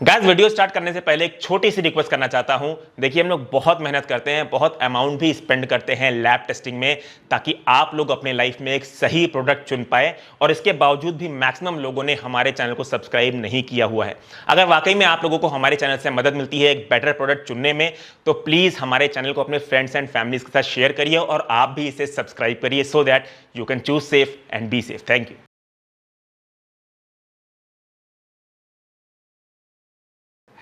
Guys video start करने से पहले एक छोटी सी रिक्वेस्ट करना चाहता हूं। देखिए हम लोग बहुत मेहनत करते हैं, बहुत अमाउंट भी स्पेंड करते हैं लैब टेस्टिंग में, ताकि आप लोग अपने लाइफ में एक सही प्रोडक्ट चुन पाए। और इसके बावजूद भी मैक्सिमम लोगों ने हमारे चैनल को सब्सक्राइब नहीं किया हुआ है। अगर वाकई में आप लोगों को हमारे चैनल से मदद मिलती है एक बेटर प्रोडक्ट चुनने में, तो प्लीज हमारे चैनल को अपने फ्रेंड्स एंड फैमिलीज के साथ शेयर करिए और आप भी इसे सब्सक्राइब करिए, so that you can choose safe and be safe. Thank you.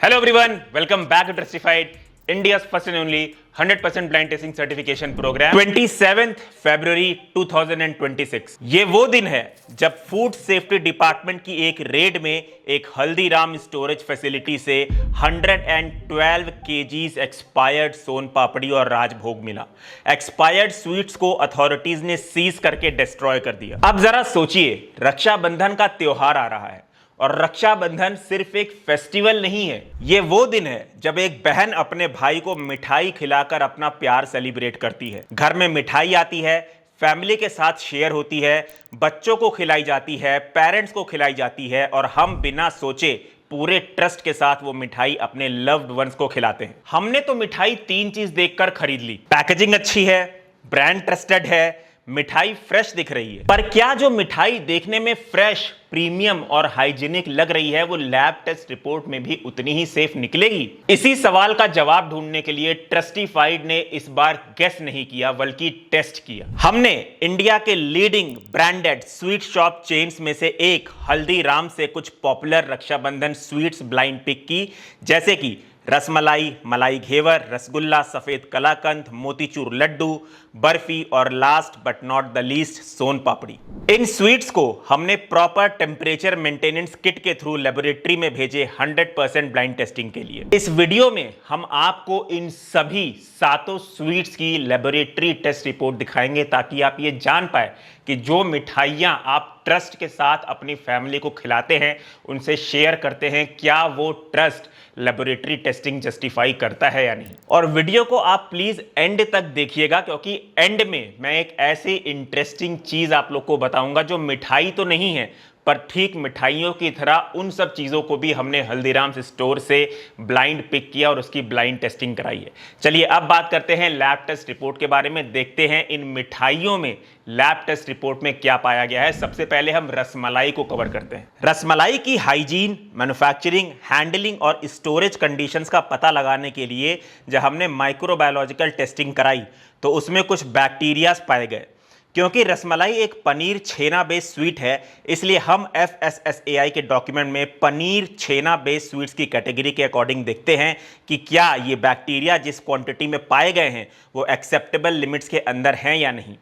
Hello everyone, welcome back to Testified, India's first and only 100% blind testing certification program। 27th February 2026 ये वो दिन है जब फूड सेफ्टी डिपार्टमेंट की एक red में एक Haldiram storage facility से 112 kgs एक्सपायर्ड सोन पापड़ी और राजभोग मिला। एक्सपायर्ड स्वीट्स को अथॉरिटीज ने सीज करके डिस्ट्रॉय कर दिया। अब जरा सोचिए, रक्षाबंधन का त्योहार आ रहा है और रक्षाबंधन सिर्फ एक फेस्टिवल नहीं है, ये वो दिन है जब एक बहन अपने भाई को मिठाई खिलाकर अपना प्यार सेलिब्रेट करती है। घर में मिठाई आती है, फैमिली के साथ शेयर होती है, बच्चों को खिलाई जाती है, पेरेंट्स को खिलाई जाती है और हम बिना सोचे पूरे ट्रस्ट के साथ वो मिठाई अपने लव्ड वंस को खिलाते हैं। हमने तो मिठाई 3 चीज देखकर खरीद ली। पैकेजिंग अच्छी है, ब्रांड ट्रस्टेड है, मिठाई फ्रेश दिख रही है। पर क्या जो मिठाई देखने में फ्रेश, प्रीमियम और हाइजीनिक लग रही है वो लैब टेस्ट रिपोर्ट में भी उतनी ही सेफ निकलेगी? इसी सवाल का जवाब ढूंढने के लिए ट्रस्टिफाइड ने इस बार गेस नहीं किया बल्कि टेस्ट किया। हमने इंडिया के leading branded sweet shop chains में से एक हल्दीराम से कुछ popular Rakshabandhan sweets blind pick की, जैसे कि रसमलाई, मलाई घेवर, रसगुल्ला, सफेद कलाकंद, मोतीचूर लड्डू, बर्फी और last but not the least सोन पापड़ी। इन स्वीट्स को हमने प्रॉपर टेम्परेचर मेंटेनेंस किट के थ्रू लेबोरेटरी में भेजे 100% ब्लाइंड टेस्टिंग के लिए। इस वीडियो में हम आपको इन सभी 7 स्वीट्स की लेबोरेटरी टेस्ट रिपोर्ट दिखाएंगे, ताकि आप ये जान पाए कि जो मिठाइयां आप ट्रस्ट के साथ अपनी फैमिली को खिलाते हैं, उनसे शेयर करते हैं, क्या वो ट्रस्ट लेबोरेटरी टेस्टिंग जस्टिफाई करता है या नहीं। और वीडियो को आप प्लीज एंड तक देखिएगा, क्योंकि एंड में मैं एक ऐसी इंटरेस्टिंग चीज आप लोग को बताऊंगा जो मिठाई तो नहीं है, पर ठीक मिठाइयों की तरह उन सब चीज़ों को भी हमने हल्दीराम स्टोर से ब्लाइंड पिक किया और उसकी ब्लाइंड टेस्टिंग कराई है। चलिए अब बात करते हैं लैब टेस्ट रिपोर्ट के बारे में। देखते हैं इन मिठाइयों में लैब टेस्ट रिपोर्ट में क्या पाया गया है। सबसे पहले हम रसमलाई को कवर करते हैं। रसमलाई की हाइजीन, मैन्युफैक्चरिंग, हैंडलिंग और स्टोरेज कंडीशंस का पता लगाने के लिए जब हमने माइक्रोबायोलॉजिकल टेस्टिंग कराई तो उसमें कुछ बैक्टीरियाज पाए गए। क्योंकि रसमलाई एक पनीर छेना बेस्ड स्वीट है, इसलिए हम FSSAI के डॉक्यूमेंट में पनीर छेना बेस्ड स्वीट्स की कैटेगरी के अकॉर्डिंग देखते हैं कि क्या ये बैक्टीरिया जिस क्वांटिटी में पाए गए हैं वो एक्सेप्टेबल लिमिट्स के अंदर हैं या नहीं।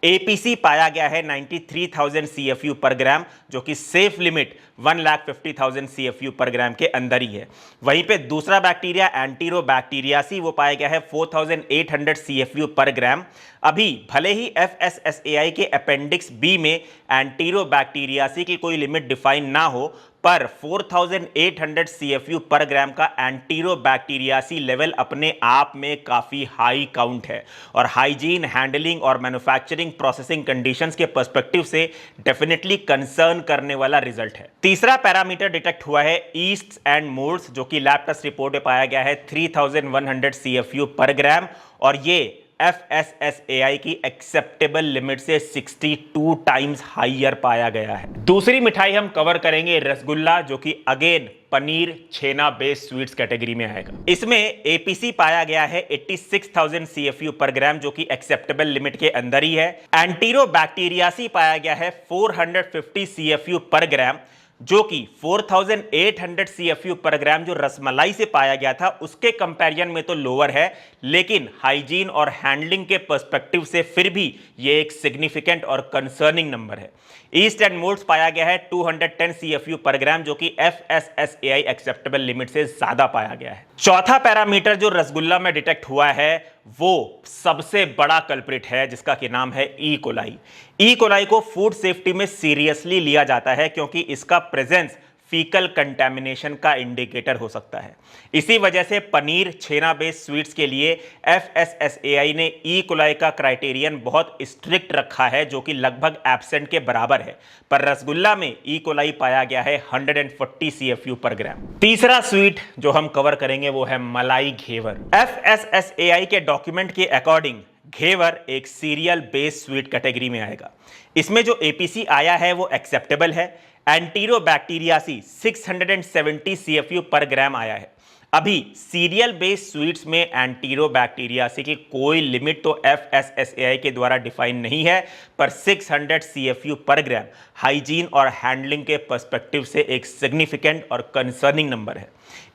APC पाया गया है 93,000 CFU पर ग्राम, जो कि सेफ लिमिट 1,50,000 CFU पर ग्राम के अंदर ही है। वहीं पे दूसरा बैक्टीरिया एंटीरोबैक्टीरियासी वो पाया गया है 4,800 CFU पर ग्राम। अभी भले ही FSSAI के अपेंडिक्स B में एंटीरोबैक्टीरियासी की कोई लिमिट डिफाइन ना हो, पर 4,800 CFU पर ग्राम का एंटीरोबैक्टीरियासी लेवल अपने आप में काफी हाई काउंट है और हाइजीन, हैंडलिंग और मैन्युफैक्चरिंग प्रोसेसिंग कंडीशंस के पर्सपेक्टिव से डेफिनेटली कंसर्न करने वाला रिजल्ट है। तीसरा पैरामीटर डिटेक्ट हुआ है ईस्ट एंड मोल्ड्स, जो कि लैब टेस्ट रिपोर्ट में पाया गया है 3,100 CFU पर ग्राम और ये FSSAI की एक्सेप्टेबल लिमिट से 62 टाइम्स हाइयर पाया गया है। दूसरी मिठाई हम कवर करेंगे रसगुल्ला, जो कि अगेन पनीर छेना बेस्ड स्वीट्स कैटेगरी में आएगा। इसमें APC पाया गया है 86,000 CFU पर ग्राम, जो कि एक्सेप्टेबल लिमिट के अंदर ही है। एंटीरोबैक्टीरियासी पाया गया है 450 CFU पर ग्राम, जो कि 4,800 CFU पर ग्राम जो रसमलाई से पाया गया था उसके कंपैरिजन में तो लोअर है, लेकिन हाइजीन और हैंडलिंग के पर्सपेक्टिव से फिर भी ये एक सिग्निफिकेंट और कंसर्निंग नंबर है। ईस्ट एंड मोल्ड्स पाया गया है 210 CFU पर ग्राम, जो कि FSSAI एक्सेप्टेबल लिमिट से ज्यादा पाया गया है। चौथा पैरामीटर जो रसगुल्ला में डिटेक्ट हुआ है वो सबसे बड़ा कल्प्रिट है, जिसका कि नाम है ई कोलाई। ई कोलाई को फूड सेफ्टी में सीरियसली लिया जाता है क्योंकि इसका प्रेजेंस फीकल कंटैमिनेशन का इंडिकेटर हो सकता है। इसी वजह से पनीर छेना बेस्ड स्वीट्स के लिए FSSAI ने ई कोलाई का क्राइटेरियन बहुत स्ट्रिक्ट रखा है, जो कि लगभग एब्सेंट के बराबर है। पर रसगुल्ला में ई कोलाई पाया गया है 140 CFU पर ग्राम। तीसरा स्वीट जो हम कवर करेंगे वो है मलाई घेवर। FSSAI के डॉक्यूमेंट के अकॉर्डिंग घेवर एक सीरियल बेस्ड स्वीट कैटेगरी में आएगा। इसमें जो APC आया है वो एक्सेप्टेबल है। एंटीरोबैक्टीरियासी 670 CFU पर ग्राम आया है। अभी सीरियल बेस्ड स्वीट्स में एंटीरोबैक्टीरियासी की कोई लिमिट तो FSSAI के द्वारा डिफाइन नहीं है, पर 600 CFU पर ग्राम हाइजीन और हैंडलिंग के पर्सपेक्टिव से एक सिग्निफिकेंट और कंसर्निंग नंबर है।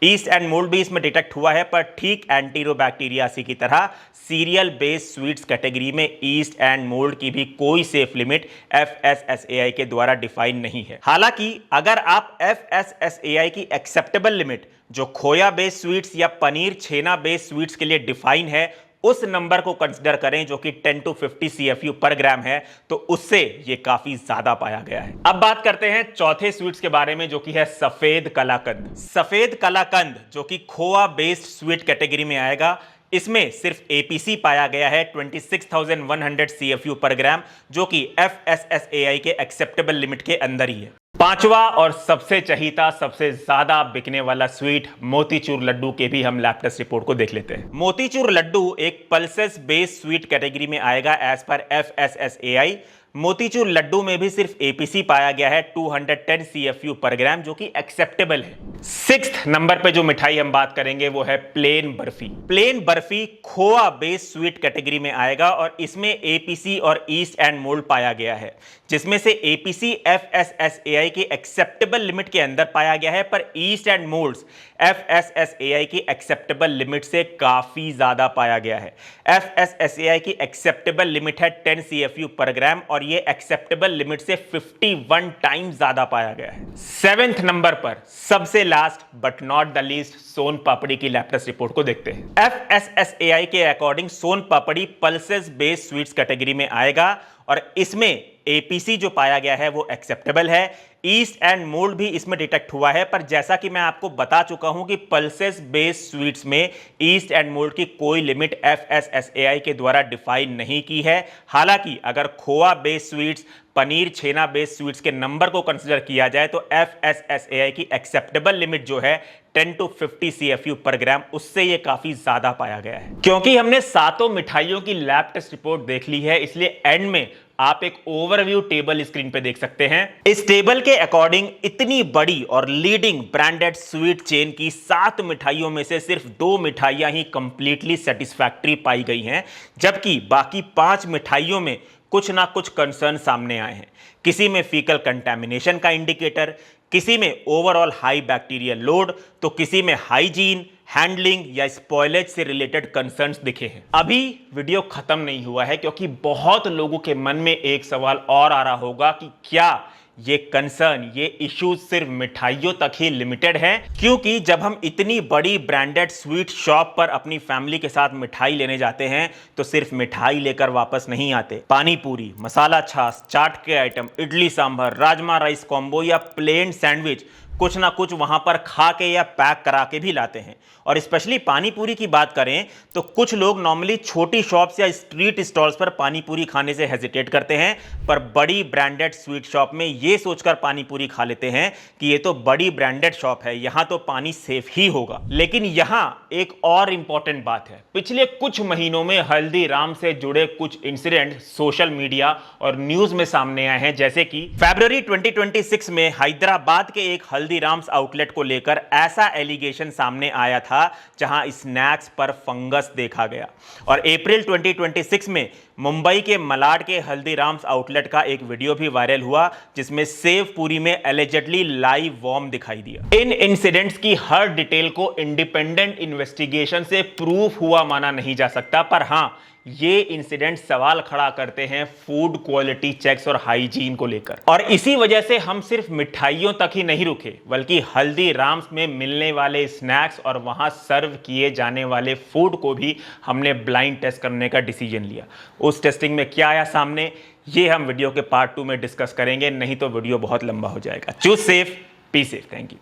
ईस्ट एंड मोल्ड भी इसमें डिटेक्ट हुआ है, पर ठीक एंटीरोबैक्टीरियासी की तरह सीरियल बेस्ड स्वीट्स कैटेगरी में ईस्ट एंड मोल्ड की भी कोई सेफ लिमिट FSSAI के द्वारा डिफाइन नहीं है। हालांकि अगर आप FSSAI की एक्सेप्टेबल लिमिट जो खोया बेस्ड स्वीट्स या पनीर छेना बेस्ड स्वीट्स के लिए डिफाइन है उस नंबर को कंसीडर करें, जो कि 10 to 50 CFU पर ग्राम है, तो उससे ये काफी ज्यादा पाया गया है। अब बात करते हैं चौथे स्वीट्स के बारे में, जो कि है सफेद कलाकंद। सफेद कलाकंद जो कि खोआ बेस्ड स्वीट कैटेगरी में आएगा, इसमें सिर्फ APC पाया गया है 26,100 CFU पर ग्राम, जो कि FSSAI के एक्सेप्टेबल लिमिट के अंदर ही है। पांचवा और सबसे चहीता, सबसे ज्यादा बिकने वाला स्वीट मोतीचूर लड्डू के भी हम लैब टेस्ट रिपोर्ट को देख लेते हैं। मोतीचूर लड्डू एक पल्सेस बेस्ड स्वीट कैटेगरी में आएगा as per FSSAI। Motichoor Laddu में भी सिर्फ APC पाया गया है 210 CFU पर ग्राम, जो कि एक्सेप्टेबल है। 6th नंबर पे जो मिठाई हम बात करेंगे वो है प्लेन बर्फी। प्लेन बर्फी खोआ बेस्ड स्वीट कैटेगरी में आएगा और इसमें APC और ईस्ट एंड मोल्ड पाया गया है, जिसमें से APC FSSAI की एक्सेप्टेबल लिमिट के अंदर पाया गया है, पर ईस्ट एंड मोल्ड्स FSSAI की एक्सेप्टेबल लिमिट से काफी ज्यादा पाया गया है। FSSAI की एक्सेप्टेबल लिमिट है 10 CFU पर ग्राम और ये एक्सेप्टेबल लिमिट से 51 टाइम्स ज्यादा पाया गया है। 7th नंबर पर सबसे last but not the least सोन पापड़ी की लैब टेस्ट रिपोर्ट को देखते हैं। FSSAI के according soan papdi pulses based sweets category में आएगा और इसमें APC जो पाया गया है वो एक्सेप्टेबल है। ईस्ट एंड मोल्ड भी इसमें डिटेक्ट हुआ है, पर जैसा कि मैं आपको बता चुका हूं कि पल्सेस बेस्ड स्वीट्स में ईस्ट एंड मोल्ड की कोई लिमिट FSSAI के द्वारा डिफाइन नहीं की है। हालांकि अगर खोआ बेस्ड स्वीट्स, पनीर छेना बेस्ड स्वीट्स के नंबर को कंसीडर किया जाए तो FSSAI की एक्सेप्टेबल लिमिट जो है 10 to 50 CFU पर ग्राम, उससे ये काफी ज्यादा पाया गया है। क्योंकि हमने सातों मिठाइयों की लैब टेस्ट रिपोर्ट देख ली है, इसलिए एंड में आप एक ओवरव्यू टेबल स्क्रीन पे देख सकते हैं। इस टेबल के अकॉर्डिंग इतनी बड़ी और लीडिंग ब्रांडेड स्वीट चेन की 7 मिठाइयों में से सिर्फ 2 मिठाइयां ही कंप्लीटली सेटिस्फैक्टरी पाई गई हैं, जबकि बाकी 5 मिठाइयों में कुछ ना कुछ कंसर्न सामने आए हैं। किसी में फीकल कंटैमिनेशन का इंडिकेटर, किसी में ओवरऑल हाई बैक्टीरियल लोड, तो किसी में हाइजीन, हैंडलिंग या स्पॉयलेज से रिलेटेड कंसर्न्स दिखे हैं। अभी वीडियो खत्म नहीं हुआ है, क्योंकि बहुत लोगों के मन में एक सवाल और आ रहा होगा कि क्या ये कंसर्न, ये इश्यूज सिर्फ मिठाइयों तक ही लिमिटेड है? क्योंकि जब हम इतनी बड़ी ब्रांडेड स्वीट शॉप पर अपनी फैमिली के साथ मिठाई लेने जाते हैं तो सिर्फ मिठाई लेकर वापस नहीं आते। पानी पूरी, मसाला छाछ, चाट के item, idli sambar, rajma rice combo या प्लेन सैंडविच कुछ ना कुछ वहां पर खा के या पैक करा के भी लाते हैं। और स्पेशली पानी पूरी की बात करें तो कुछ लोग नॉर्मली छोटी शॉप्स या स्ट्रीट स्टॉल्स पर पानी पूरी खाने से हेजिटेट करते हैं, पर बड़ी ब्रांडेड स्वीट शॉप में ये सोचकर पानी पूरी खा लेते हैं कि ये तो बड़ी ब्रांडेड शॉप है, यहां तो पानी सेफ ही होगा। लेकिन यहां एक और इंपॉर्टेंट बात है। पिछले कुछ महीनों में हल्दीराम से जुड़े कुछ इंसिडेंट सोशल मीडिया और न्यूज में सामने आए हैं, जैसे कि फरवरी 2026 में हैदराबाद के एक हल्दीराम्स आउटलेट को लेकर ऐसा एलिगेशन सामने आया था जहां स्नैक्स पर फंगस देखा गया। और अप्रैल 2026 में मुंबई के मलाड के हल्दीराम्स आउटलेट का एक वीडियो भी वायरल हुआ, जिसमें सेव पूरी में एलिजेडली लाइव वॉर्म दिखाई दिया। इन इंसिडेंट्स की हर डिटेल को इंडिपेंडेंट इन्वेस्टिगेशन से प्रूफ हुआ माना नहीं जा सकता, पर हां, ये इंसिडेंट सवाल खड़ा करते हैं फूड क्वालिटी चेक्स और हाइजीन को लेकर। और इसी वजह से हम सिर्फ मिठाइयों तक ही नहीं रुके, बल्कि हल्दीराम्स में मिलने वाले स्नैक्स और वहां सर्व किए जाने वाले फूड को भी हमने ब्लाइंड टेस्ट करने का डिसीजन लिया। उस टेस्टिंग में क्या आया सामने, ये हम वीडियो के पार्ट 2 में डिस्कस करेंगे, नहीं तो वीडियो बहुत लंबा हो जाएगा। Choose safe, be safe, thank you.